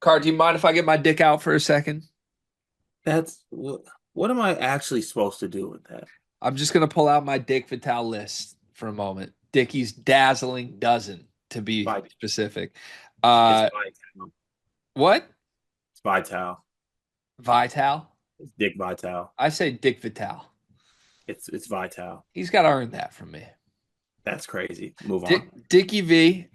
Car, do you mind if I get my dick out for a second? That's what am I actually supposed to do with that? I'm just gonna pull out my Dick Vitale list for a moment. Dickie's dazzling dozen, to be Vi- specific. It's Uh, Vital. what? It's Vital. Vital? It's Dick Vital. I say Dick Vitale. It's Vital. He's got to earn that from me. That's crazy. Move on. Dickie V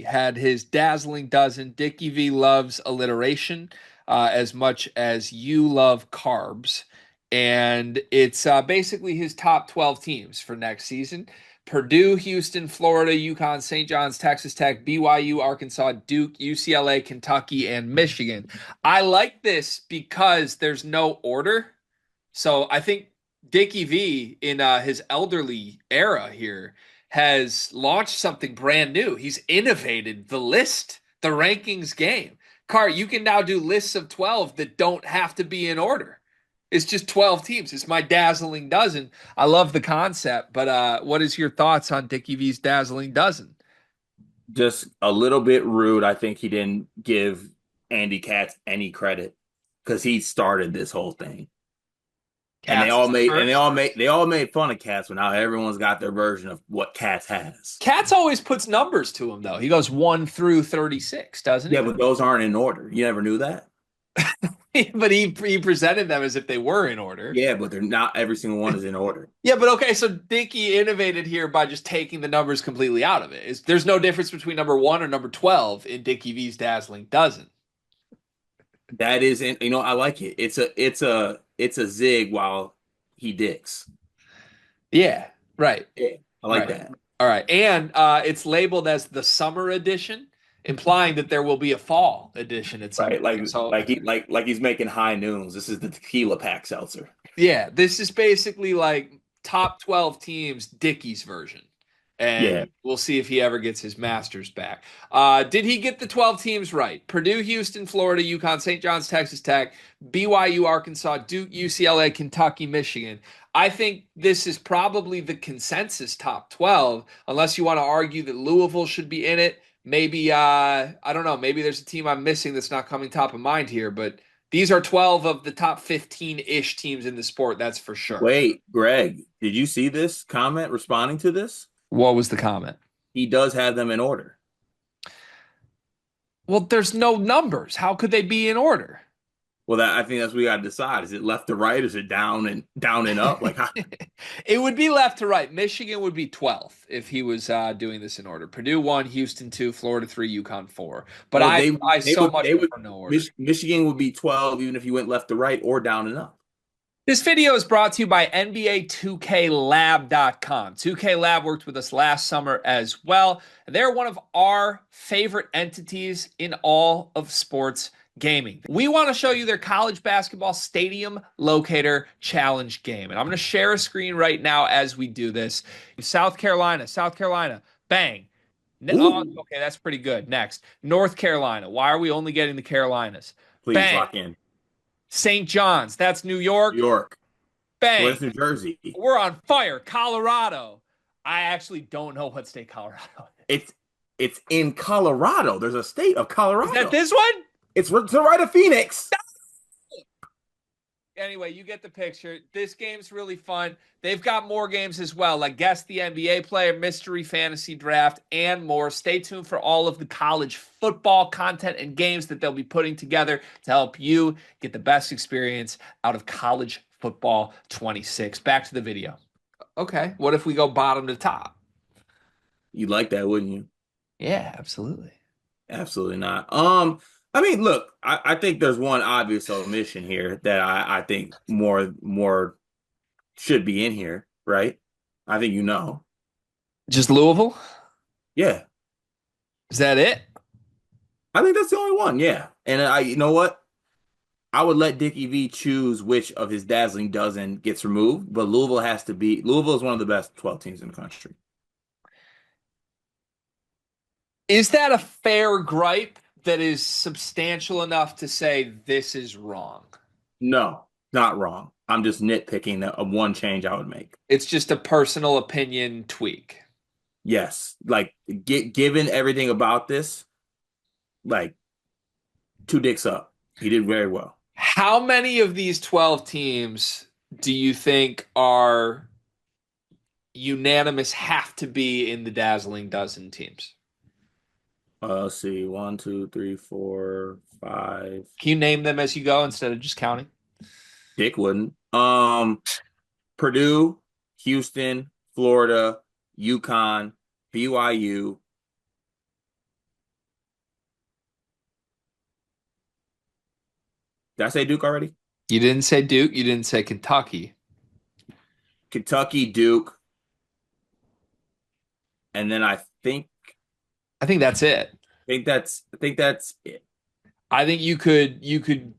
had his dazzling dozen. Dickie V loves alliteration as much as you love carbs. And it's basically his top 12 teams for next season. Purdue, Houston, Florida, UConn, St. John's, Texas Tech, BYU, Arkansas, Duke, UCLA, Kentucky, and Michigan. I like this because there's no order. So I think Dickie V in his elderly era here has launched something brand new. He's innovated the list, the rankings game. Car, you can now do lists of 12 that don't have to be in order. It's just 12 teams. It's my dazzling dozen. I love the concept, but what is your thoughts on Dickie V's dazzling dozen? Just a little bit rude. I think he didn't give Andy Katz any credit because he started this whole thing. And they Cats all is the made and first. they all made fun of Katz, but now everyone's got their version of what Katz has. Cats always puts numbers to him, though. He goes 1 through 36, doesn't Yeah, he? but those aren't in order. You never knew that? But he presented them as if they were in order. Yeah, but they're not every single one is in order. Yeah, but okay, so Dickie innovated here by just taking the numbers completely out of it. There's no difference between number one or number 12 in Dickie V's dazzling dozen. That isn't, I like it. It's a zig while he dicks. Yeah, right, Yeah, I like right. that. All right. And it's labeled as the summer edition, implying that there will be a fall edition at some Right. point. So Like he's making high noons. This is the tequila pack seltzer. yeah, this is basically like top 12 teams, Dickie's version. Yeah. And we'll see if he ever gets his Masters back. Did he get the 12 teams right? Purdue, Houston, Florida, UConn, St. John's, Texas Tech, BYU, Arkansas, Duke, UCLA, Kentucky, Michigan. I think this is probably the consensus top 12, unless you want to argue that Louisville should be in it. Maybe, I don't know, maybe there's a team I'm missing that's not coming top of mind here, but these are 12 of the top 15-ish teams in the sport, that's for sure. Wait, Greg, did you see this comment responding to this? What was the comment? He does have them in order. Well, there's no numbers. How could they be in order? Well, that I think that's what we got to decide. Is it left to right? Is it down and up? Like, It would be left to right. Michigan would be 12th if he was doing this in order. Purdue 1, Houston 2, Florida 3, UConn 4. But well, I they so would much they would prefer no order. Michigan would be 12 even if you went left to right or down and up. This video is brought to you by NBA2KLab.com. 2K Lab worked with us last summer as well. They're one of our favorite entities in all of sports gaming. We want to show you their college basketball stadium locator challenge game. And I'm going to share a screen right now as we do this. South Carolina, bang. Oh, Ooh, okay, that's pretty good. Next, North Carolina. Why are we only getting the Carolinas? please Bang. lock in. St. John's, that's New New York. York. Well, Bang. that's New Jersey. We're on fire. Colorado. I actually don't know what state Colorado is. It's it's in Colorado. There's a state of Is that Colorado. this one? It's to the right of Phoenix. Anyway, you get the picture. This game's really fun. They've got more games as well, like Guess the NBA Player, Mystery Fantasy Draft, and more. Stay tuned for all of the college football content and games that they'll be putting together to help you get the best experience out of college football 26. Back to the video. Okay, what if we go bottom to top? You'd like that, wouldn't you? Yeah, absolutely. Absolutely not. I mean, look, I think there's one obvious omission here that I think more should be in here, right? I think you know. Just Louisville? Yeah, Is that it? I think that's the only one. Yeah, and you know what? I would let Dickie V choose which of his dazzling dozen gets removed, but Louisville is one of the best 12 teams in the country. Is that a fair gripe that is substantial enough to say this is wrong? No, not wrong. I'm just nitpicking a one change I would make. It's just a personal opinion tweak. Yes, like given everything about this, like Two dicks up. He did very well. How many of these 12 teams do you think are unanimous have to be in the Dazzling dozen teams? Let's see. One, two, three, four, five. Can you name them as you go instead of just counting? Dick wouldn't. Purdue, Houston, Florida, UConn, BYU. Did I say Duke already? You didn't say Duke, you didn't say Kentucky. Kentucky, Duke, and then I think that's it. I think that's it. I think you could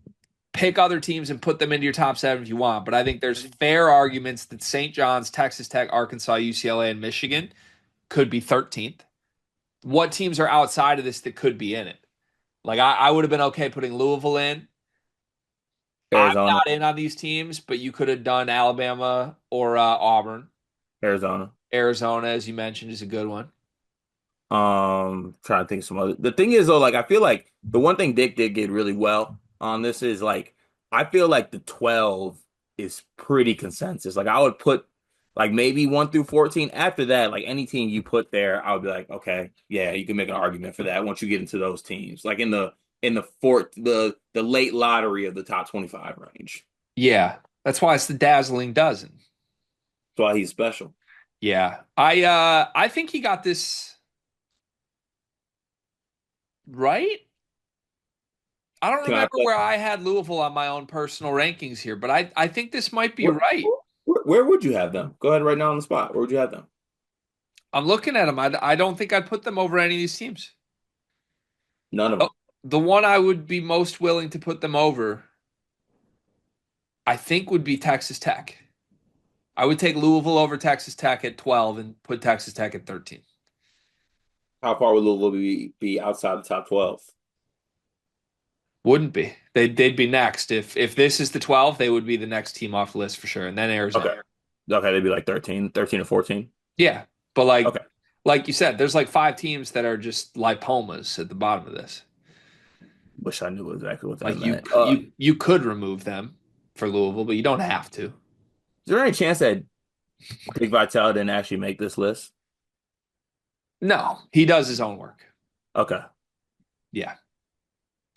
pick other teams and put them into your top seven if you want, but I think there's fair arguments that St. John's, Texas Tech, Arkansas, UCLA, and Michigan could be 13th. What teams are outside of this that could be in it? Like I would have been okay putting Louisville in. I'm Arizona, not in on these teams, but you could have done Alabama or Auburn. Arizona. Arizona, as you mentioned, is a good one. Trying to think of some other. The thing is though, like I feel like the one thing Dick did get really well on this is like I feel like the 12 is pretty consensus. Like I would put like maybe 1 through 14. After that, like any team you put there, I would be like, okay, yeah, you can make an argument for that once you get into those teams. Like in the fourth the late lottery of the top 25 range. Yeah, that's why it's the dazzling dozen. That's why he's special. Yeah, I think he got this right. I don't Can I remember where I had Louisville on my own personal rankings here, but I think this might be where, right. where would you have them? Go ahead right now on the spot. Where would you have them? I'm looking at them. I don't think I'd put them over any of these teams. None of Oh, them. the one I would be most willing to put them over, I think, would be Texas Tech. I would take Louisville over Texas Tech at 12 and put Texas Tech at 13. How far would Louisville be outside the top 12? Wouldn't be. They'd be next. If this is the 12, they would be the next team off the list for sure. And then Okay. Arizona. Okay, they'd be like 13 or 14. Yeah. But Okay. like you said, there's like five teams that are just lipomas at the bottom of this. Wish I knew exactly what that Like you meant. you could remove them for Louisville, but you don't have to. Is there any chance that Dick Vitale didn't actually make this list? No, he does his own work. Okay. Yeah.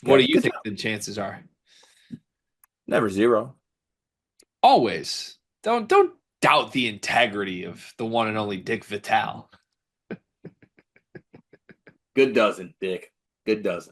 What do Good. you Good think job. the chances are? Never zero. Always. Don't doubt the integrity of the one and only Dick Vitale. Good dozen, Dick. Good dozen.